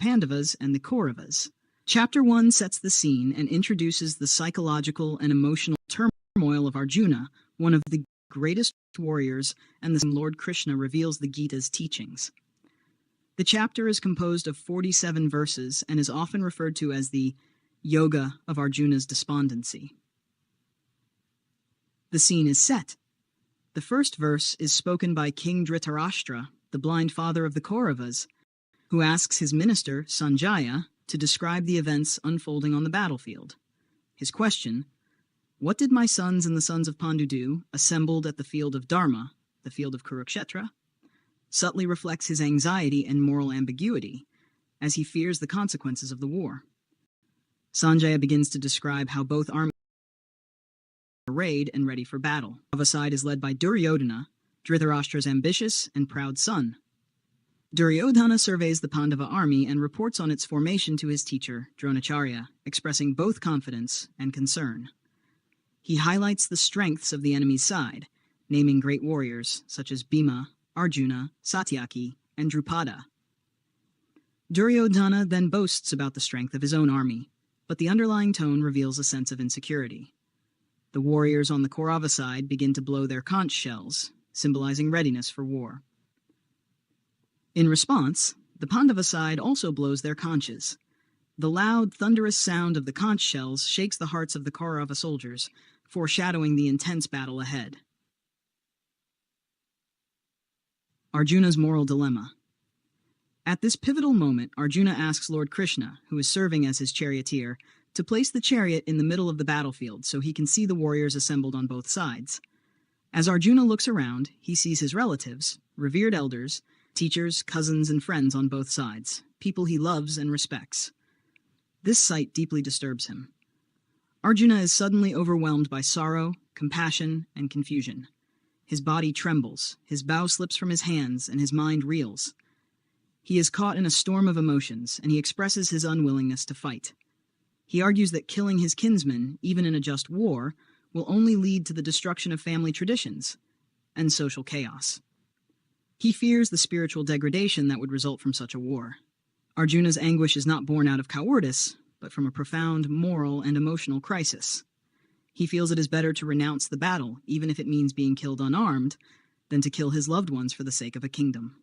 Pandavas and the Kauravas. Chapter 1 sets the scene and introduces the psychological and emotional turmoil of Arjuna, one of the greatest warriors, and the Lord Krishna reveals the Gita's teachings. The chapter is composed of 47 verses and is often referred to as the Yoga of Arjuna's despondency. The scene is set. The first verse is spoken by King Dhritarashtra, the blind father of the Kauravas, who asks his minister, Sanjaya, to describe the events unfolding on the battlefield. His question, "What did my sons and the sons of Pandu do, assembled at the field of Dharma, the field of Kurukshetra?" subtly reflects his anxiety and moral ambiguity, as he fears the consequences of the war. Sanjaya begins to describe how both armies are arrayed and ready for battle. Pandava side is led by Duryodhana, Dhritarashtra's ambitious and proud son. Duryodhana surveys the Pandava army and reports on its formation to his teacher, Dronacharya, expressing both confidence and concern. He highlights the strengths of the enemy's side, naming great warriors such as Bhima, Arjuna, Satyaki, and Drupada. Duryodhana then boasts about the strength of his own army, but the underlying tone reveals a sense of insecurity. The warriors on the Kaurava side begin to blow their conch shells, symbolizing readiness for war. In response, the Pandava side also blows their conches. The loud, thunderous sound of the conch shells shakes the hearts of the Kaurava soldiers, foreshadowing the intense battle ahead. Arjuna's moral dilemma. At this pivotal moment, Arjuna asks Lord Krishna, who is serving as his charioteer, to place the chariot in the middle of the battlefield so he can see the warriors assembled on both sides. As Arjuna looks around, he sees his relatives, revered elders, teachers, cousins, and friends on both sides, people he loves and respects. This sight deeply disturbs him. Arjuna is suddenly overwhelmed by sorrow, compassion, and confusion. His body trembles, his bow slips from his hands, and his mind reels. He is caught in a storm of emotions, and he expresses his unwillingness to fight. He argues that killing his kinsmen, even in a just war, will only lead to the destruction of family traditions and social chaos. He fears the spiritual degradation that would result from such a war. Arjuna's anguish is not born out of cowardice, but from a profound moral and emotional crisis. He feels it is better to renounce the battle, even if it means being killed unarmed, than to kill his loved ones for the sake of a kingdom.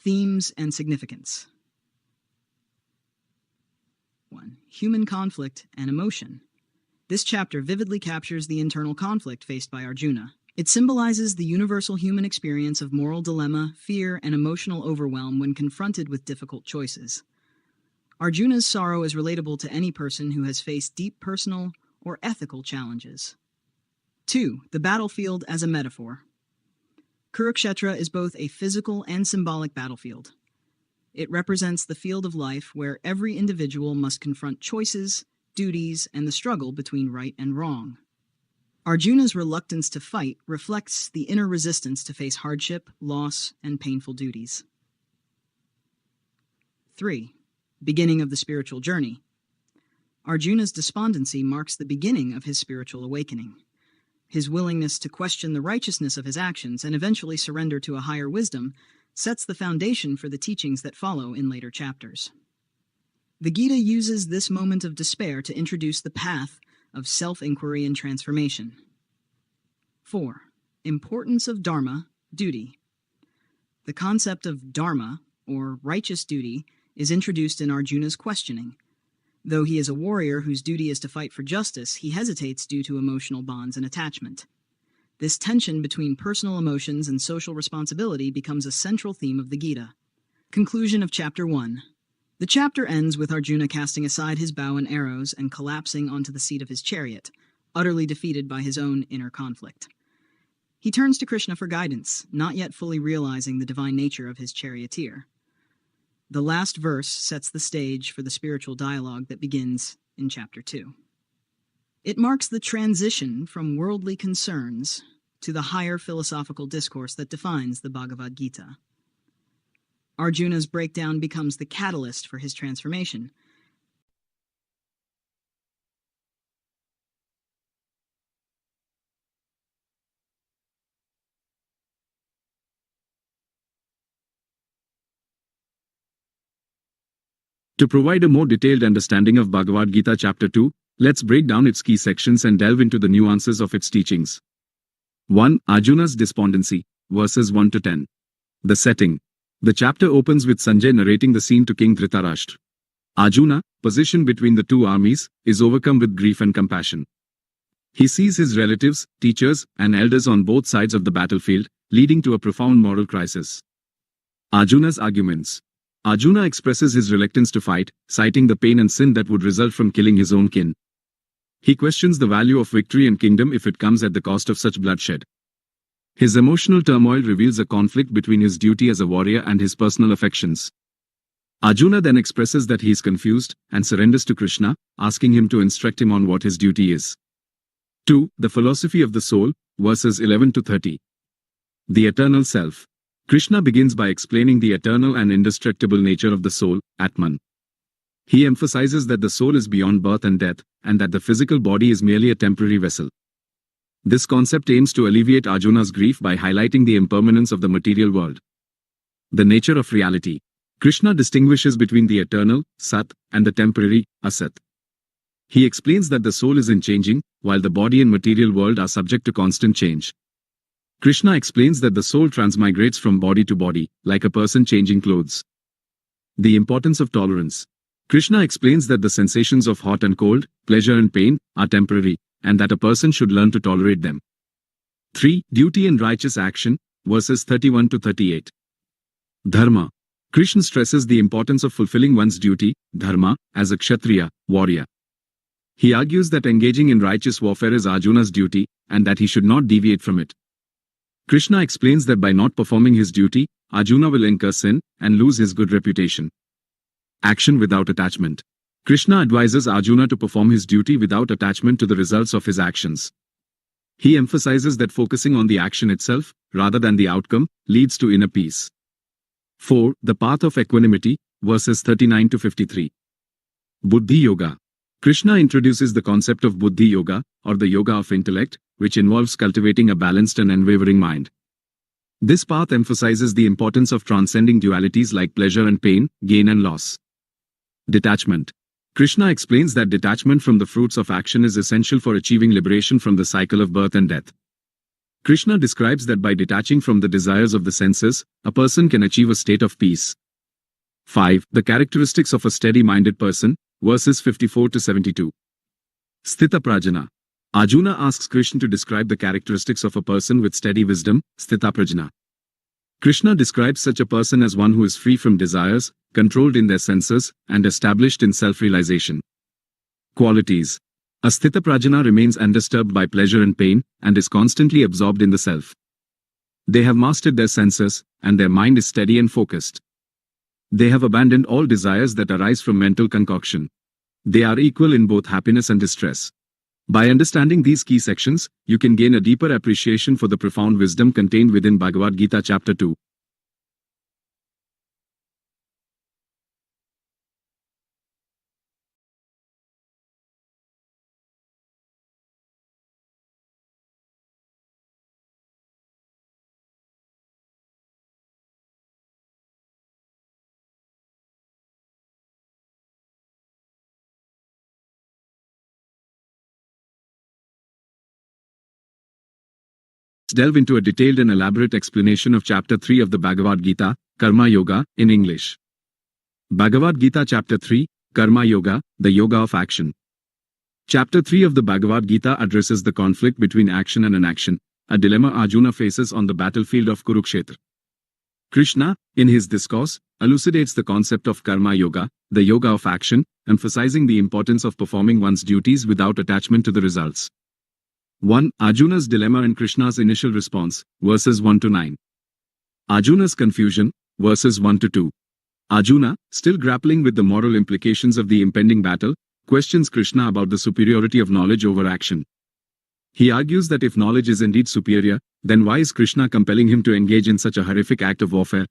Themes and significance. 1. Human conflict and emotion. This chapter vividly captures the internal conflict faced by Arjuna. It symbolizes the universal human experience of moral dilemma, fear, and emotional overwhelm when confronted with difficult choices. Arjuna's sorrow is relatable to any person who has faced deep personal or ethical challenges. 2. The battlefield as a metaphor. Kurukshetra is both a physical and symbolic battlefield. It represents the field of life where every individual must confront choices, duties, and the struggle between right and wrong. Arjuna's reluctance to fight reflects the inner resistance to face hardship, loss, and painful duties. 3. Beginning of the spiritual journey. Arjuna's despondency marks the beginning of his spiritual awakening. His willingness to question the righteousness of his actions and eventually surrender to a higher wisdom sets the foundation for the teachings that follow in later chapters. The Gita uses this moment of despair to introduce the path of self-inquiry and transformation. 4. Importance of dharma, duty. The concept of dharma, or righteous duty, is introduced in Arjuna's questioning. Though he is a warrior whose duty is to fight for justice, he hesitates due to emotional bonds and attachment. This tension between personal emotions and social responsibility becomes a central theme of the Gita. Conclusion of Chapter 1. The chapter ends with Arjuna casting aside his bow and arrows and collapsing onto the seat of his chariot, utterly defeated by his own inner conflict. He turns to Krishna for guidance, not yet fully realizing the divine nature of his charioteer. The last verse sets the stage for the spiritual dialogue that begins in Chapter 2. It marks the transition from worldly concerns to the higher philosophical discourse that defines the Bhagavad Gita. Arjuna's breakdown becomes the catalyst for his transformation, To provide a more detailed understanding of Bhagavad Gita Chapter 2, let's break down its key sections and delve into the nuances of its teachings. 1. Arjuna's despondency, verses 1 to 10. The setting. The chapter opens with Sanjay narrating the scene to King Dhritarashtra. Arjuna, positioned between the two armies, is overcome with grief and compassion. He sees his relatives, teachers, and elders on both sides of the battlefield, leading to a profound moral crisis. Arjuna's arguments. Arjuna expresses his reluctance to fight, citing the pain and sin that would result from killing his own kin. He questions the value of victory and kingdom if it comes at the cost of such bloodshed. His emotional turmoil reveals a conflict between his duty as a warrior and his personal affections. Arjuna then expresses that he is confused and surrenders to Krishna, asking him to instruct him on what his duty is. 2. The philosophy of the soul, verses 11 to 30. The eternal self. Krishna begins by explaining the eternal and indestructible nature of the soul, Atman. He emphasizes that the soul is beyond birth and death, and that the physical body is merely a temporary vessel. This concept aims to alleviate Arjuna's grief by highlighting the impermanence of the material world. The nature of reality. Krishna distinguishes between the eternal, Sat, and the temporary, Asat. He explains that the soul is unchanging, while the body and material world are subject to constant change. Krishna explains that the soul transmigrates from body to body, like a person changing clothes. The importance of tolerance. Krishna explains that the sensations of hot and cold, pleasure and pain, are temporary, and that a person should learn to tolerate them. 3. Duty and righteous action, verses 31 to 38. Dharma. Krishna stresses the importance of fulfilling one's duty, dharma, as a kshatriya, warrior. He argues that engaging in righteous warfare is Arjuna's duty, and that he should not deviate from it. Krishna explains that by not performing his duty, Arjuna will incur sin and lose his good reputation. Action without attachment. Krishna advises Arjuna to perform his duty without attachment to the results of his actions. He emphasizes that focusing on the action itself, rather than the outcome, leads to inner peace. 4. The path of equanimity, verses 39 to 53. Buddhi Yoga. Krishna introduces the concept of Buddhi Yoga, or the yoga of intellect, which involves cultivating a balanced and unwavering mind. This path emphasizes the importance of transcending dualities like pleasure and pain, gain and loss. Detachment. Krishna explains that detachment from the fruits of action is essential for achieving liberation from the cycle of birth and death. Krishna describes that by detaching from the desires of the senses, a person can achieve a state of peace. 5. The characteristics of a steady-minded person, verses 54 to 72. Sthita Prajna. Arjuna asks Krishna to describe the characteristics of a person with steady wisdom, Sthita Prajna. Krishna describes such a person as one who is free from desires, controlled in their senses, and established in self-realization. Qualities. A Sthita Prajna remains undisturbed by pleasure and pain, and is constantly absorbed in the self. They have mastered their senses, and their mind is steady and focused. They have abandoned all desires that arise from mental concoction. They are equal in both happiness and distress. By understanding these key sections, you can gain a deeper appreciation for the profound wisdom contained within Bhagavad Gita Chapter 2. Let's delve into a detailed and elaborate explanation of Chapter 3 of the Bhagavad Gita, Karma Yoga, in English. Bhagavad Gita Chapter 3, Karma Yoga, the Yoga of Action. Chapter 3 of the Bhagavad Gita addresses the conflict between action and inaction, a dilemma Arjuna faces on the battlefield of Kurukshetra. Krishna, in his discourse, elucidates the concept of Karma Yoga, the Yoga of Action, emphasizing the importance of performing one's duties without attachment to the results. 1. Arjuna's dilemma and Krishna's initial response, verses 1 to 9. Arjuna's confusion, verses 1 to 2. Arjuna, still grappling with the moral implications of the impending battle, questions Krishna about the superiority of knowledge over action. He argues that if knowledge is indeed superior, then why is Krishna compelling him to engage in such a horrific act of warfare?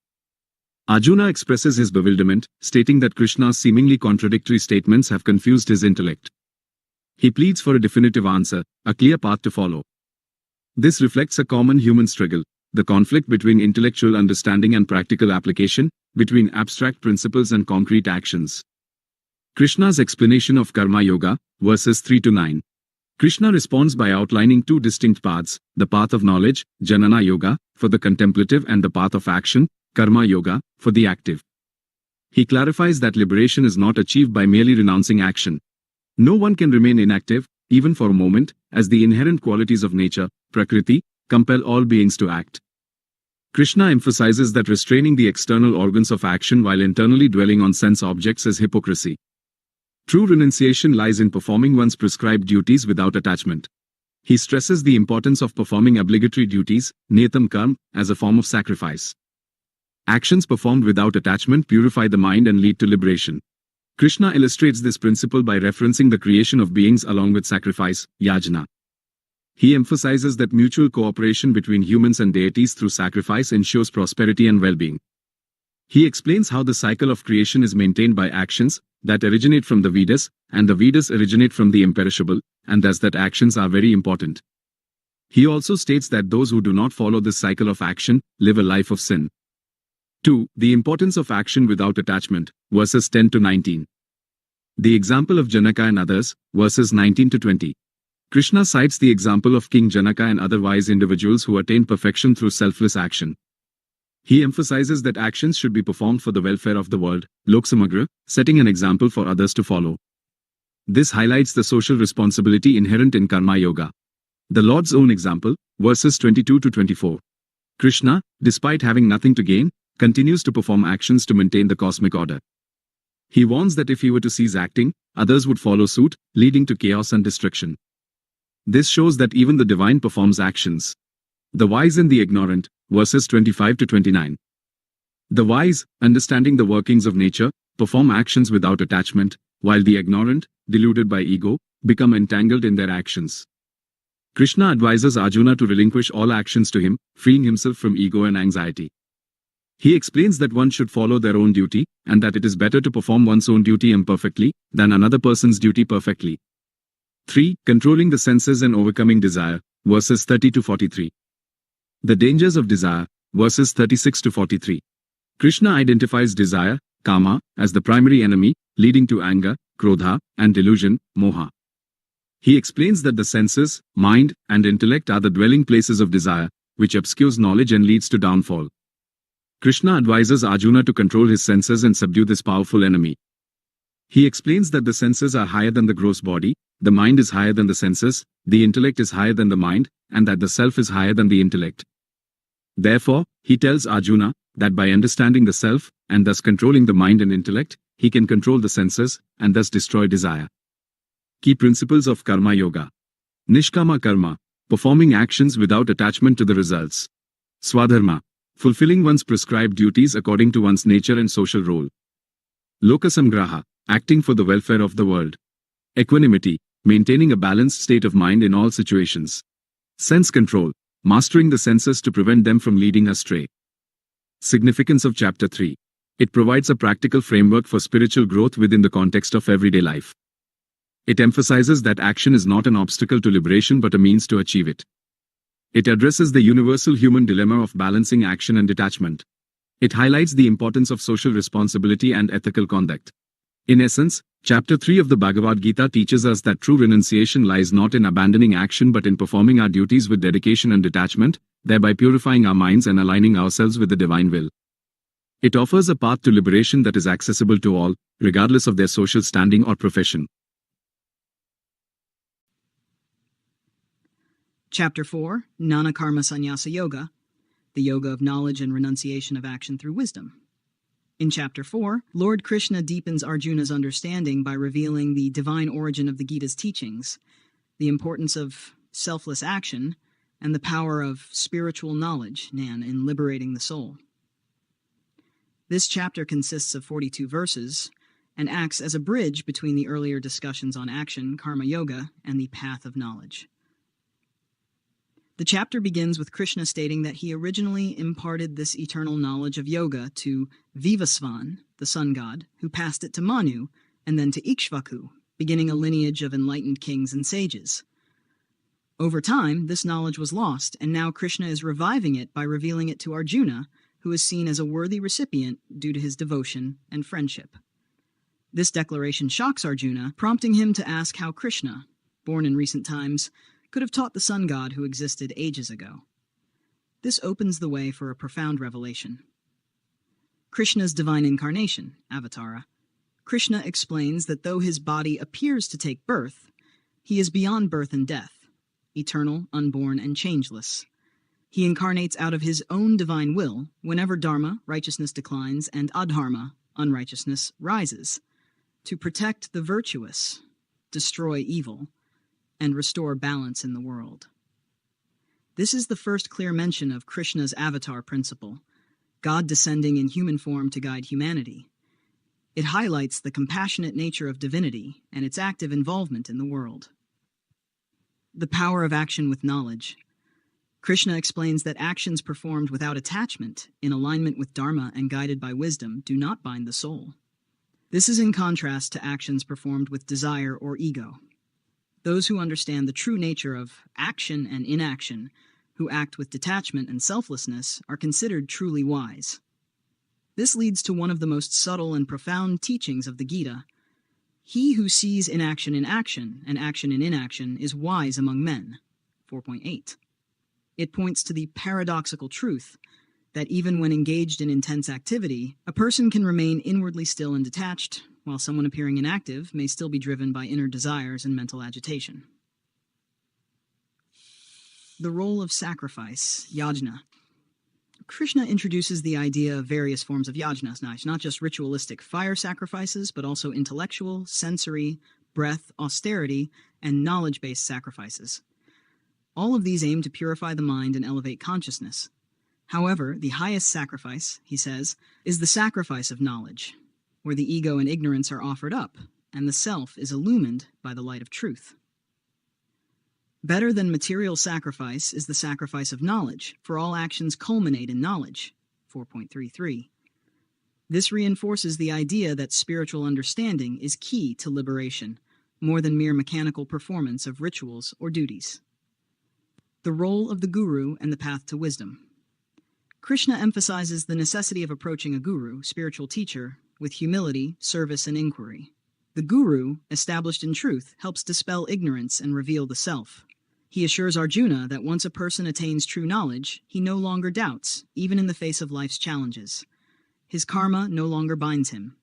Arjuna expresses his bewilderment, stating that Krishna's seemingly contradictory statements have confused his intellect. He pleads for a definitive answer, a clear path to follow. This reflects a common human struggle, the conflict between intellectual understanding and practical application, between abstract principles and concrete actions. Krishna's explanation of Karma Yoga, verses 3 to 9. Krishna responds by outlining two distinct paths, the path of knowledge, Jnana Yoga, for the contemplative, and the path of action, Karma Yoga, for the active. He clarifies that liberation is not achieved by merely renouncing action. No one can remain inactive, even for a moment, as the inherent qualities of nature, Prakriti, compel all beings to act. Krishna emphasizes that restraining the external organs of action while internally dwelling on sense objects is hypocrisy. True renunciation lies in performing one's prescribed duties without attachment. He stresses the importance of performing obligatory duties, niyatam karma, as a form of sacrifice. Actions performed without attachment purify the mind and lead to liberation. Krishna illustrates this principle by referencing the creation of beings along with sacrifice, yajna. He emphasizes that mutual cooperation between humans and deities through sacrifice ensures prosperity and well-being. He explains how the cycle of creation is maintained by actions that originate from the Vedas, and the Vedas originate from the imperishable, and thus that actions are very important. He also states that those who do not follow this cycle of action live a life of sin. 2. The importance of action without attachment, verses 10 to 19. The example of Janaka and others, verses 19 to 20. Krishna cites the example of King Janaka and other wise individuals who attained perfection through selfless action. He emphasizes that actions should be performed for the welfare of the world, Lok Samagra, setting an example for others to follow. This highlights the social responsibility inherent in Karma Yoga. The Lord's own example, verses 22 to 24. Krishna, despite having nothing to gain, continues to perform actions to maintain the cosmic order. He warns that if he were to cease acting, others would follow suit, leading to chaos and destruction. This shows that even the divine performs actions. The wise and the ignorant, verses 25 to 29. The wise, understanding the workings of nature, perform actions without attachment, while the ignorant, deluded by ego, become entangled in their actions. Krishna advises Arjuna to relinquish all actions to him, freeing himself from ego and anxiety. He explains that one should follow their own duty, and that it is better to perform one's own duty imperfectly than another person's duty perfectly. 3. Controlling the senses and overcoming desire, verses 30 to 43. The dangers of desire, verses 36 to 43. Krishna identifies desire, kama, as the primary enemy, leading to anger, krodha, and delusion, moha. He explains that the senses, mind, and intellect are the dwelling places of desire, which obscures knowledge and leads to downfall. Krishna advises Arjuna to control his senses and subdue this powerful enemy. He explains that the senses are higher than the gross body, the mind is higher than the senses, the intellect is higher than the mind, and that the self is higher than the intellect. Therefore, he tells Arjuna that by understanding the self, and thus controlling the mind and intellect, he can control the senses, and thus destroy desire. Key principles of Karma Yoga. Nishkama Karma, performing actions without attachment to the results. Swadharma, fulfilling one's prescribed duties according to one's nature and social role. Lokasamgraha, acting for the welfare of the world. Equanimity, maintaining a balanced state of mind in all situations. Sense control, mastering the senses to prevent them from leading astray. Significance of Chapter 3. It provides a practical framework for spiritual growth within the context of everyday life. It emphasizes that action is not an obstacle to liberation but a means to achieve it. It addresses the universal human dilemma of balancing action and detachment. It highlights the importance of social responsibility and ethical conduct. In essence, Chapter 3 of the Bhagavad Gita teaches us that true renunciation lies not in abandoning action but in performing our duties with dedication and detachment, thereby purifying our minds and aligning ourselves with the divine will. It offers a path to liberation that is accessible to all, regardless of their social standing or profession. Chapter 4, Jnana Karma Sannyasa Yoga, the yoga of knowledge and renunciation of action through wisdom. In Chapter 4, Lord Krishna deepens Arjuna's understanding by revealing the divine origin of the Gita's teachings, the importance of selfless action, and the power of spiritual knowledge, Jnana, in liberating the soul. This chapter consists of 42 verses and acts as a bridge between the earlier discussions on action, karma yoga, and the path of knowledge. The chapter begins with Krishna stating that he originally imparted this eternal knowledge of yoga to Vivasvan, the sun god, who passed it to Manu, and then to Ikshvaku, beginning a lineage of enlightened kings and sages. Over time, this knowledge was lost, and now Krishna is reviving it by revealing it to Arjuna, who is seen as a worthy recipient due to his devotion and friendship. This declaration shocks Arjuna, prompting him to ask how Krishna, born in recent times, could have taught the sun god who existed ages ago. This opens the way for a profound revelation. Krishna's divine incarnation, Avatara. Krishna explains that though his body appears to take birth, he is beyond birth and death, eternal, unborn, and changeless. He incarnates out of his own divine will whenever dharma, righteousness, declines, and adharma, unrighteousness, rises, to protect the virtuous, destroy evil, and restore balance in the world. This is the first clear mention of Krishna's avatar principle, God descending in human form to guide humanity. It highlights the compassionate nature of divinity and its active involvement in the world. The power of action with knowledge. Krishna explains that actions performed without attachment, in alignment with dharma and guided by wisdom, do not bind the soul. This is in contrast to actions performed with desire or ego. Those who understand the true nature of action and inaction, who act with detachment and selflessness, are considered truly wise. This leads to one of the most subtle and profound teachings of the Gita. He who sees inaction in action and action in inaction is wise among men. 4.8. It points to the paradoxical truth that even when engaged in intense activity, a person can remain inwardly still and detached, while someone appearing inactive may still be driven by inner desires and mental agitation. The role of sacrifice, yajna. Krishna introduces the idea of various forms of yajnas, not just ritualistic fire sacrifices, but also intellectual, sensory, breath, austerity, and knowledge-based sacrifices. All of these aim to purify the mind and elevate consciousness. However, the highest sacrifice, he says, is the sacrifice of knowledge, where the ego and ignorance are offered up, and the self is illumined by the light of truth. Better than material sacrifice is the sacrifice of knowledge, for all actions culminate in knowledge. 4.33. This reinforces the idea that spiritual understanding is key to liberation, more than mere mechanical performance of rituals or duties. The role of the guru and the path to wisdom. Krishna emphasizes the necessity of approaching a guru, spiritual teacher, with humility, service, and inquiry. The guru, established in truth, helps dispel ignorance and reveal the self. He assures Arjuna that once a person attains true knowledge, he no longer doubts, even in the face of life's challenges. His karma no longer binds him.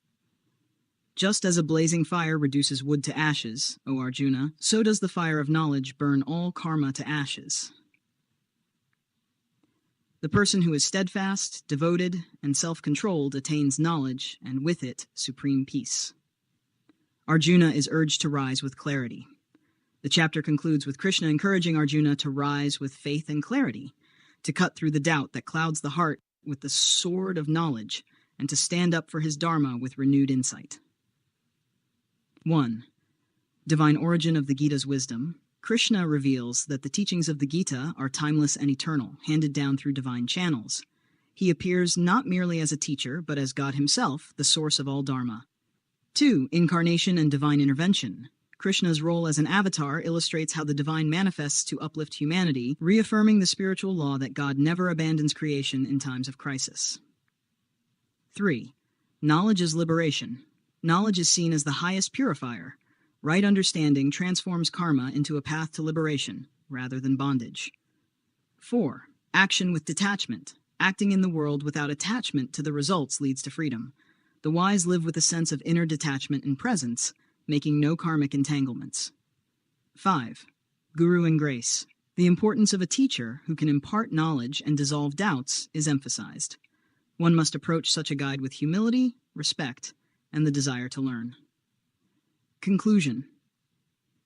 Just as a blazing fire reduces wood to ashes, O Arjuna, so does the fire of knowledge burn all karma to ashes. The person who is steadfast, devoted, and self-controlled attains knowledge, and with it, supreme peace. Arjuna is urged to rise with clarity. The chapter concludes with Krishna encouraging Arjuna to rise with faith and clarity, to cut through the doubt that clouds the heart with the sword of knowledge, and to stand up for his dharma with renewed insight. 1. Divine origin of the Gita's wisdom. Krishna reveals that the teachings of the Gita are timeless and eternal, handed down through divine channels. He appears not merely as a teacher, but as God himself, the source of all dharma. 2. Incarnation and divine intervention. Krishna's role as an avatar illustrates how the divine manifests to uplift humanity, reaffirming the spiritual law that God never abandons creation in times of crisis. 3. Knowledge is liberation. Knowledge is seen as the highest purifier. Right understanding transforms karma into a path to liberation, rather than bondage. 4. Action with detachment. Acting in the world without attachment to the results leads to freedom. The wise live with a sense of inner detachment and presence, making no karmic entanglements. 5. Guru and grace. The importance of a teacher who can impart knowledge and dissolve doubts is emphasized. One must approach such a guide with humility, respect, and the desire to learn. Conclusion.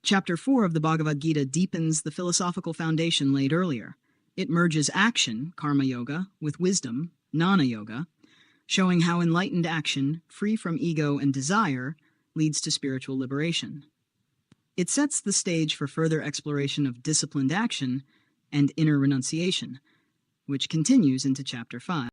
Chapter 4 of the Bhagavad Gita deepens the philosophical foundation laid earlier. It merges action, karma yoga, with wisdom, gnana yoga, showing how enlightened action, free from ego and desire, leads to spiritual liberation. It sets the stage for further exploration of disciplined action and inner renunciation, which continues into Chapter 5.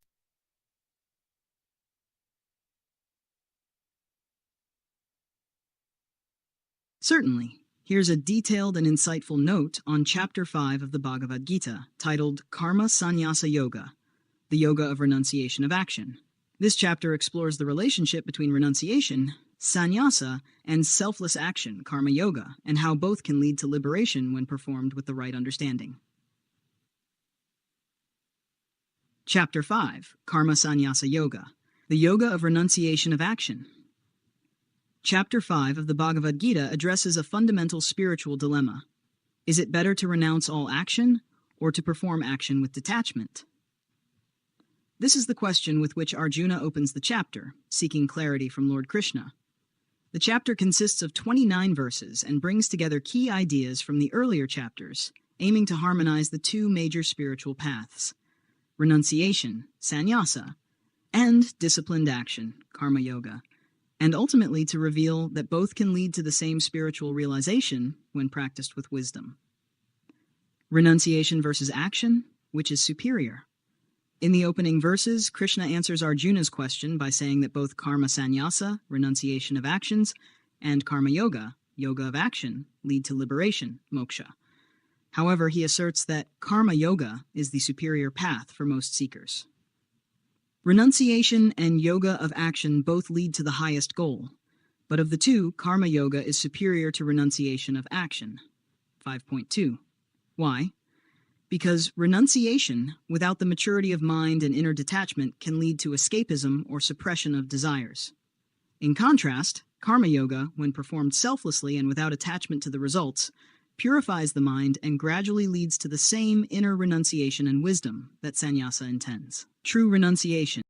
Certainly, here's a detailed and insightful note on Chapter 5 of the Bhagavad Gita, titled Karma Sannyasa Yoga, the Yoga of Renunciation of Action. This chapter explores the relationship between renunciation sannyasa, and selfless action, karma yoga, and how both can lead to liberation when performed with the right understanding. Chapter 5, Karma Sannyasa Yoga, the Yoga of Renunciation of Action. Chapter 5 of the Bhagavad Gita addresses a fundamental spiritual dilemma. Is it better to renounce all action, or to perform action with detachment? This is the question with which Arjuna opens the chapter, seeking clarity from Lord Krishna. The chapter consists of 29 verses and brings together key ideas from the earlier chapters, aiming to harmonize the two major spiritual paths: renunciation, sannyasa, and disciplined action, karma yoga, and ultimately to reveal that both can lead to the same spiritual realization when practiced with wisdom. Renunciation versus action, which is superior? In the opening verses, Krishna answers Arjuna's question by saying that both karma sannyasa, renunciation of actions, and karma yoga, yoga of action, lead to liberation, moksha. However, he asserts that karma yoga is the superior path for most seekers. Renunciation and yoga of action both lead to the highest goal, but of the two, karma yoga is superior to renunciation of action. 5.2. Why? Because renunciation, without the maturity of mind and inner detachment, can lead to escapism or suppression of desires. In contrast, karma yoga, when performed selflessly and without attachment to the results, purifies the mind and gradually leads to the same inner renunciation and wisdom that sannyasa intends. True renunciation.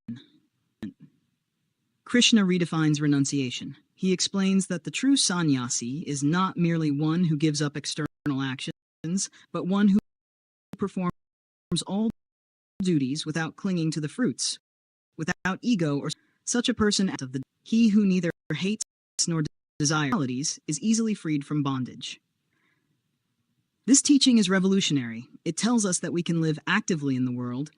Krishna redefines renunciation. He explains that the true sannyasi is not merely one who gives up external actions, but one who performs all duties without clinging to the fruits, without ego or such a person of the he who neither hates nor desires qualities is easily freed from bondage. This teaching is revolutionary. It tells us that we can live actively in the world,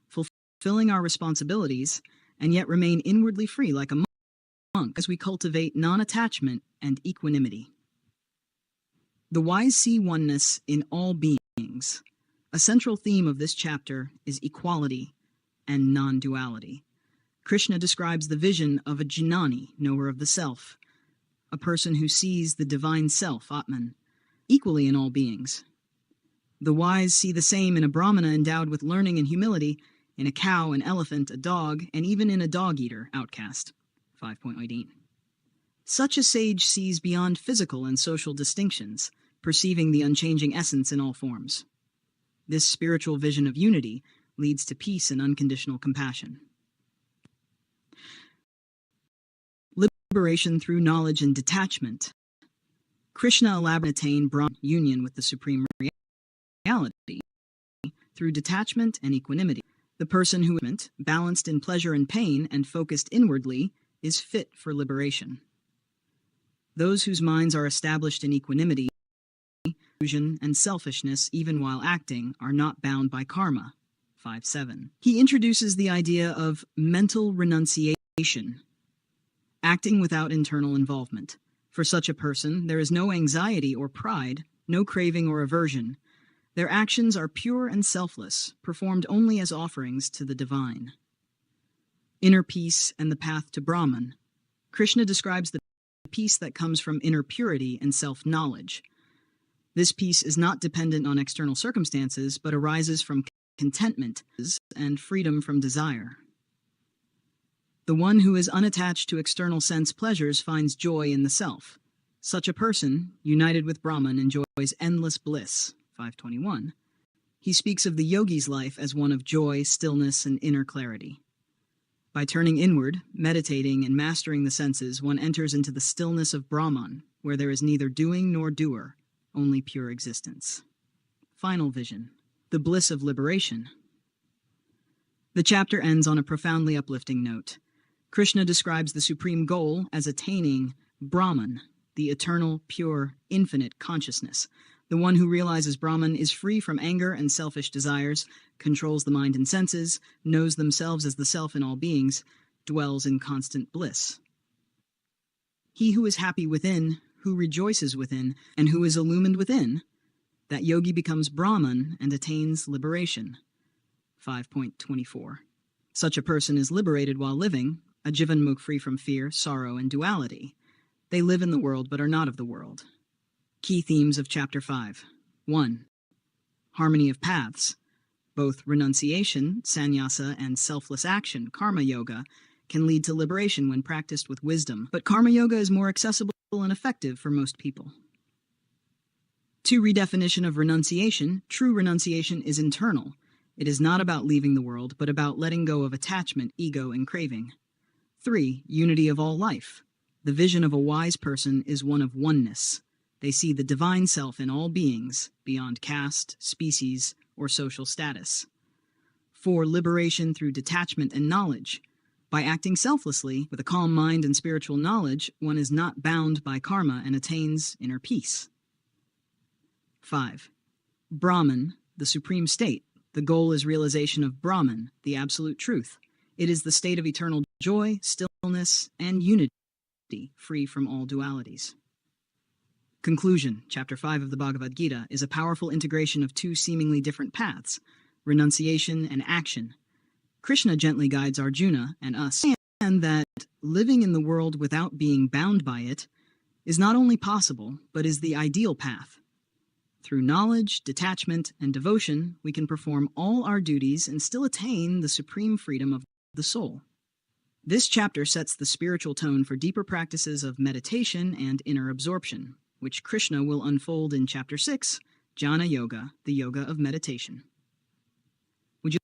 fulfilling our responsibilities, and yet remain inwardly free like a monk as we cultivate non-attachment and equanimity. The wise see oneness in all beings. A central theme of this chapter is equality and non-duality. Krishna describes the vision of a jnani, knower of the self, a person who sees the divine self, Atman, equally in all beings. The wise see the same in a brahmana endowed with learning and humility, in a cow, an elephant, a dog, and even in a dog-eater, outcast. 5.18. Such a sage sees beyond physical and social distinctions, perceiving the unchanging essence in all forms. This spiritual vision of unity leads to peace and unconditional compassion. Liberation through knowledge and detachment. Krishna elaborates attain Brahman union with the supreme reality through detachment and equanimity. The person who is balanced in pleasure and pain and focused inwardly is fit for liberation. Those whose minds are established in equanimity, illusion, and selfishness even while acting are not bound by karma. 5.7. He introduces the idea of mental renunciation, acting without internal involvement. For such a person, there is no anxiety or pride, no craving or aversion. Their actions are pure and selfless, performed only as offerings to the divine. Inner peace and the path to Brahman. Krishna describes the peace that comes from inner purity and self-knowledge. This peace is not dependent on external circumstances, but arises from contentment and freedom from desire. The one who is unattached to external sense pleasures finds joy in the self. Such a person, united with Brahman, enjoys endless bliss. 5.21. He speaks of the yogi's life as one of joy, stillness, and inner clarity. By turning inward, meditating, and mastering the senses, one enters into the stillness of Brahman, where there is neither doing nor doer, only pure existence. Final vision. The bliss of liberation. The chapter ends on a profoundly uplifting note. Krishna describes the supreme goal as attaining Brahman, the eternal, pure, infinite consciousness. The one who realizes Brahman is free from anger and selfish desires, controls the mind and senses, knows themselves as the self in all beings, dwells in constant bliss. He who is happy within, who rejoices within, and who is illumined within, that yogi becomes Brahman and attains liberation. 5.24. Such a person is liberated while living, a jivanmukh free from fear, sorrow, and duality. They live in the world but are not of the world. Key themes of Chapter 5. 1. Harmony of paths. Both renunciation, sannyasa, and selfless action, karma yoga, can lead to liberation when practiced with wisdom, but karma yoga is more accessible and effective for most people. 2. Redefinition of renunciation. True renunciation is internal. It is not about leaving the world, but about letting go of attachment, ego, and craving. 3. Unity of all life. The vision of a wise person is one of oneness. They see the divine self in all beings, beyond caste, species, or social status. 4. Liberation through detachment and knowledge. By acting selflessly, with a calm mind and spiritual knowledge, one is not bound by karma and attains inner peace. 5. Brahman, the supreme state. The goal is realization of Brahman, the absolute truth. It is the state of eternal joy, stillness, and unity, free from all dualities. Conclusion. Chapter 5 of the Bhagavad Gita is a powerful integration of two seemingly different paths, renunciation and action. Krishna gently guides Arjuna and us, and that living in the world without being bound by it is not only possible, but is the ideal path. Through knowledge, detachment, and devotion, we can perform all our duties and still attain the supreme freedom of the soul. This chapter sets the spiritual tone for deeper practices of meditation and inner absorption, which Krishna will unfold in Chapter 6, Jnana Yoga, the Yoga of Meditation. Would you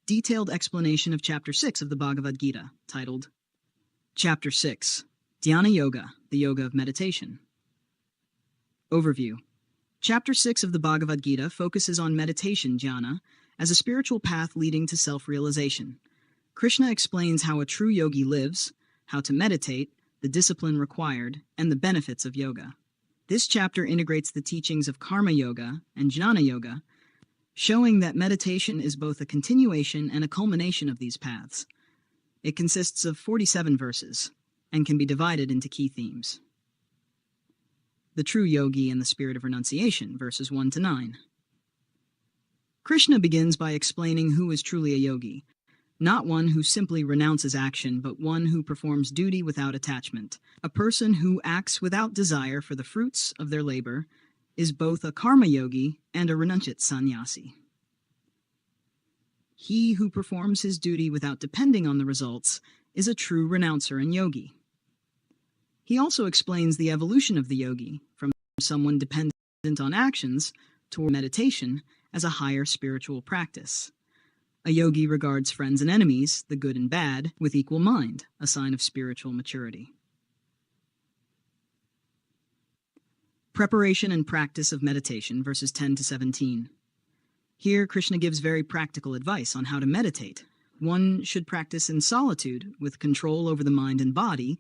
detailed explanation of Chapter 6 of the Bhagavad Gita, titled Chapter 6, Dhyana Yoga, the Yoga of Meditation. Overview. Chapter 6 of the Bhagavad Gita focuses on meditation jhana as a spiritual path leading to self-realization. Krishna explains how a true yogi lives, how to meditate, the discipline required, and the benefits of yoga. This chapter integrates the teachings of karma yoga and jnana yoga, showing that meditation is both a continuation and a culmination of these paths. It consists of 47 verses and can be divided into key themes. The true yogi and the spirit of renunciation, verses 1 to 9. Krishna begins by explaining who is truly a yogi, not one who simply renounces action, but one who performs duty without attachment. A person who acts without desire for the fruits of their labor is both a karma yogi and a renunciate sannyasi. He who performs his duty without depending on the results is a true renouncer and yogi. He also explains the evolution of the yogi from someone dependent on actions toward meditation as a higher spiritual practice. A yogi regards friends and enemies, the good and bad, with equal mind, a sign of spiritual maturity. Preparation and practice of meditation, verses 10 to 17. Here, Krishna gives very practical advice on how to meditate. One should practice in solitude, with control over the mind and body,